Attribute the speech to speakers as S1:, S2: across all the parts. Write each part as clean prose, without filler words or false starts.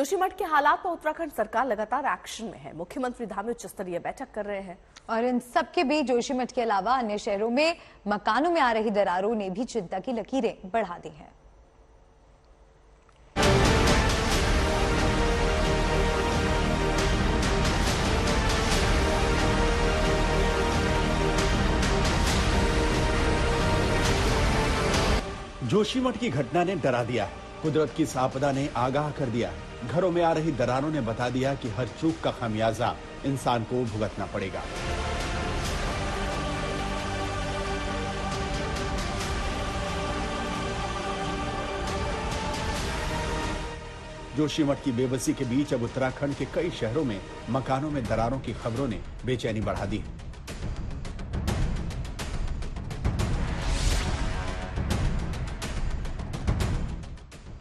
S1: जोशीमठ के हालात पर उत्तराखंड सरकार लगातार एक्शन में है। मुख्यमंत्री धामी उच्च स्तरीय बैठक कर रहे हैं
S2: और इन सबके बीच जोशीमठ के अलावा अन्य शहरों में मकानों में आ रही दरारों ने भी चिंता की लकीरें बढ़ा दी हैं।
S3: जोशीमठ की घटना ने डरा दिया है। कुदरत की इस आपदा ने आगाह कर दिया है। घरों में आ रही दरारों ने बता दिया कि हर चूक का खामियाजा इंसान को भुगतना पड़ेगा। जोशीमठ की बेबसी के बीच अब उत्तराखंड के कई शहरों में मकानों में दरारों की खबरों ने बेचैनी बढ़ा दी है।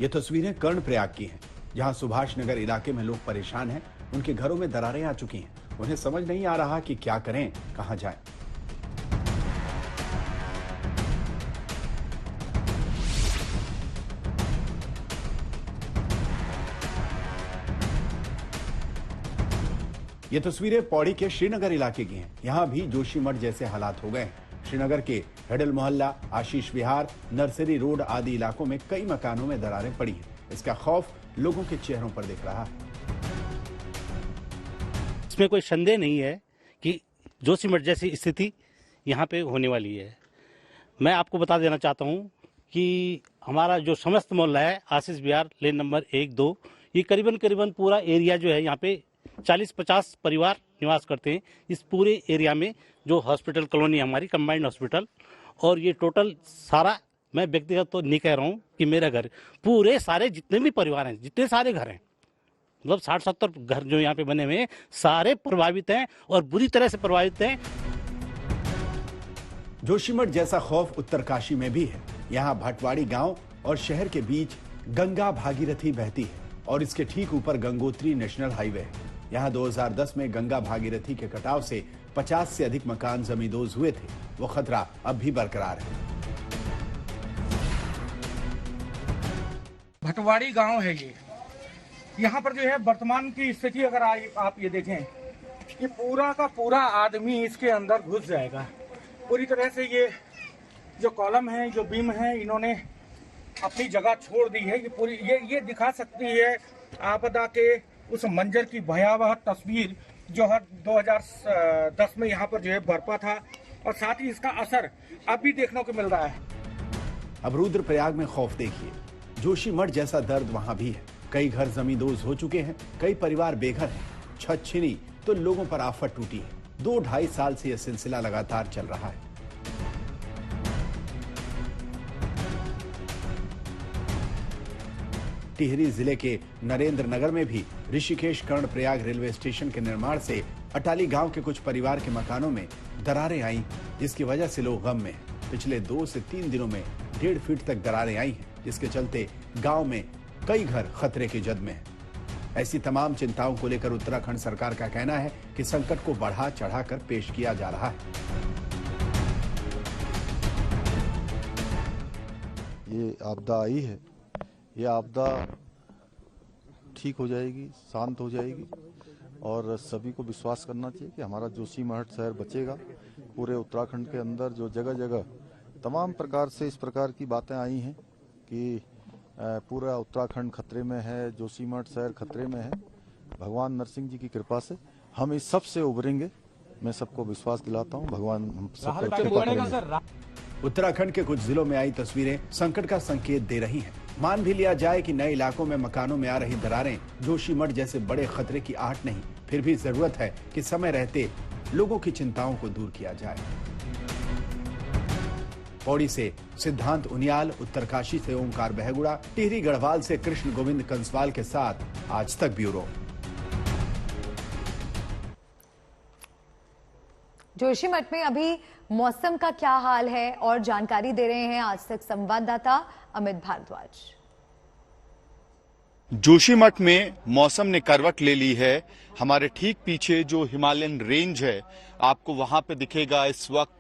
S3: ये तस्वीरें कर्णप्रयाग की हैं, जहां सुभाष नगर इलाके में लोग परेशान हैं। उनके घरों में दरारें आ चुकी हैं। उन्हें समझ नहीं आ रहा कि क्या करें, कहां जाएं। ये तस्वीरें पौड़ी के श्रीनगर इलाके की हैं। यहां भी जोशीमठ जैसे हालात हो गए हैं। श्रीनगर के हेडल मोहल्ला, आशीष विहार, नर्सरी रोड आदि इलाकों में कई मकानों में दरारें पड़ी हैं। इसका खौफ लोगों के चेहरों पर दिख रहा है।
S4: इसमें कोई संदेह नहीं है कि जोशीमठ जैसी स्थिति यहाँ पे होने वाली है। मैं आपको बता देना चाहता हूँ कि हमारा जो समस्त मोहल्ला है, आशीष विहार लेन नंबर 1-2, ये करीबन पूरा एरिया जो है, यहाँ पे 40-50 परिवार निवास करते हैं। इस पूरे एरिया में जो हॉस्पिटल कॉलोनी हमारी कंबाइंड हॉस्पिटल, और ये टोटल सारा, मैं व्यक्तिगत तो नहीं कह रहा हूँ कि मेरा घर, पूरे सारे जितने भी परिवार हैं, जितने सारे घर हैं, मतलब 60-70 घर जो यहाँ पे बने हुए हैं, सारे प्रभावित हैं और बुरी तरह से प्रभावित हैं।
S3: जोशीमठ जैसा खौफ उत्तरकाशी में भी है। यहाँ भटवाड़ी गांव और शहर के बीच गंगा भागीरथी बहती है और इसके ठीक ऊपर गंगोत्री नेशनल हाईवे है। यहाँ 2010 में गंगा भागीरथी के कटाव से 50 से अधिक मकान जमींदोज हुए थे। वो खतरा अब भी बरकरार है।
S5: भटवाड़ी गांव है ये। यहाँ पर जो है वर्तमान की स्थिति अगर आप ये देखें कि पूरा का पूरा आदमी इसके अंदर घुस जाएगा। पूरी तरह से ये जो कॉलम है, जो बीम है, इन्होंने अपनी जगह छोड़ दी है। ये पूरी ये दिखा सकती है आपदा के उस मंजर की भयावह तस्वीर जो हर 2010 में यहाँ पर जो है बरपा था, और साथ ही इसका असर अब भी देखने को मिल रहा है।
S3: अब रुद्रप्रयाग में खौफ देखिए। जोशीमठ जैसा दर्द वहां भी है। कई घर जमींदोज हो चुके हैं, कई परिवार बेघर हैं। छत छिनी तो लोगों पर आफत टूटी है। 2-2.5 साल से यह सिलसिला लगातार चल रहा है। टिहरी जिले के नरेंद्र नगर में भी ऋषिकेश कर्णप्रयाग रेलवे स्टेशन के निर्माण से अटाली गांव के कुछ परिवार के मकानों में दरारें आई, जिसकी वजह से लोग गम में हैं। पिछले 2 से 3 दिनों में 1.5 फीट तक दरारें आई हैं, जिसके चलते गांव में कई घर खतरे की जद में हैं। ऐसी तमाम चिंताओं को लेकर उत्तराखंड सरकार का कहना है कि संकट को बढ़ा चढ़ाकर पेश किया जा रहा है।
S6: ये आपदा आई है, ये आपदा ठीक हो जाएगी, शांत हो जाएगी, और सभी को विश्वास करना चाहिए कि हमारा जोशीमठ शहर बचेगा। पूरे उत्तराखंड के अंदर जो जगह जगह तमाम प्रकार से इस प्रकार की बातें आई हैं कि पूरा उत्तराखंड खतरे में है, जोशीमठ शहर खतरे में है, भगवान नरसिंह जी की कृपा से हम इस सब से उभरेंगे। मैं सबको विश्वास दिलाता हूँ, भगवान हम सबको कृपा करेंगे।
S3: उत्तराखंड के कुछ जिलों में आई तस्वीरें संकट का संकेत दे रही हैं। मान भी लिया जाए कि नए इलाकों में मकानों में आ रही दरारें जोशीमठ जैसे बड़े खतरे की आहट नहीं, फिर भी जरूरत है कि समय रहते लोगों की चिंताओं को दूर किया जाए। पौड़ी से सिद्धांत उनियाल, उत्तरकाशी से ओंकार बहगुड़ा, टिहरी गढ़वाल से कृष्ण गोविंद कंसवाल के साथ आज तक ब्यूरो।
S2: जोशीमठ में अभी मौसम का क्या हाल है और जानकारी दे रहे हैं आज तक संवाददाता अमित भारद्वाज।
S7: जोशीमठ में मौसम ने करवट ले ली है। हमारे ठीक पीछे जो हिमालयन रेंज है, आपको वहां पे दिखेगा। इस वक्त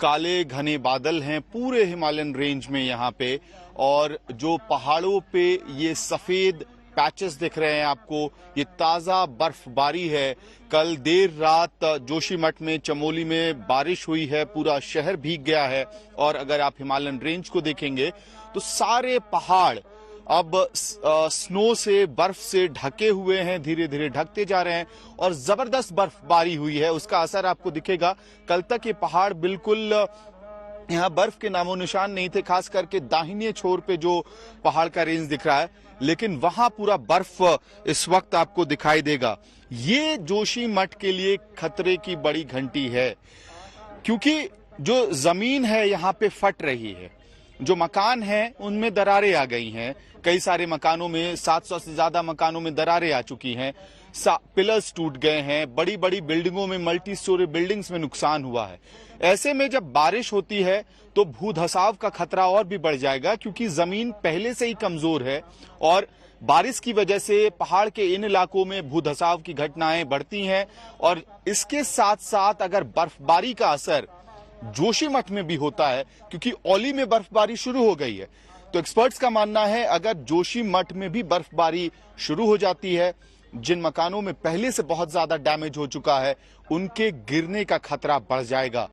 S7: काले घने बादल हैं पूरे हिमालयन रेंज में यहाँ पे, और जो पहाड़ों पे ये सफेद पैचेस दिख रहे हैं आपको, ये ताजा बर्फबारी है। कल देर रात जोशीमठ में, चमोली में बारिश हुई है, पूरा शहर भीग गया है। और अगर आप हिमालयन रेंज को देखेंगे तो सारे पहाड़ अब स्नो से, बर्फ से ढके हुए हैं, धीरे धीरे ढकते जा रहे हैं और जबरदस्त बर्फबारी हुई है। उसका असर आपको दिखेगा। कल तक ये पहाड़ बिल्कुल यहाँ बर्फ के नामो निशान नहीं थे, खास करके दाहिने छोर पे जो पहाड़ का रेंज दिख रहा है, लेकिन वहां पूरा बर्फ इस वक्त आपको दिखाई देगा। ये जोशीमठ के लिए खतरे की बड़ी घंटी है, क्योंकि जो जमीन है यहाँ पे फट रही है, जो मकान हैं उनमें दरारें आ गई हैं। कई सारे मकानों में, 700 से ज्यादा मकानों में दरारें आ चुकी हैं, पिलर्स टूट गए हैं, बड़ी बड़ी बिल्डिंगों में, मल्टी स्टोरी बिल्डिंग्स में नुकसान हुआ है। ऐसे में जब बारिश होती है तो भूधसाव का खतरा और भी बढ़ जाएगा, क्योंकि जमीन पहले से ही कमजोर है और बारिश की वजह से पहाड़ के इन इलाकों में भूधसाव की घटनाएं बढ़ती हैं। और इसके साथ साथ अगर बर्फबारी का असर जोशीमठ में भी होता है, क्योंकि औली में बर्फबारी शुरू हो गई है, तो एक्सपर्ट्स का मानना है अगर जोशीमठ में भी बर्फबारी शुरू हो जाती है, जिन मकानों में पहले से बहुत ज्यादा डैमेज हो चुका है, उनके गिरने का खतरा बढ़ जाएगा।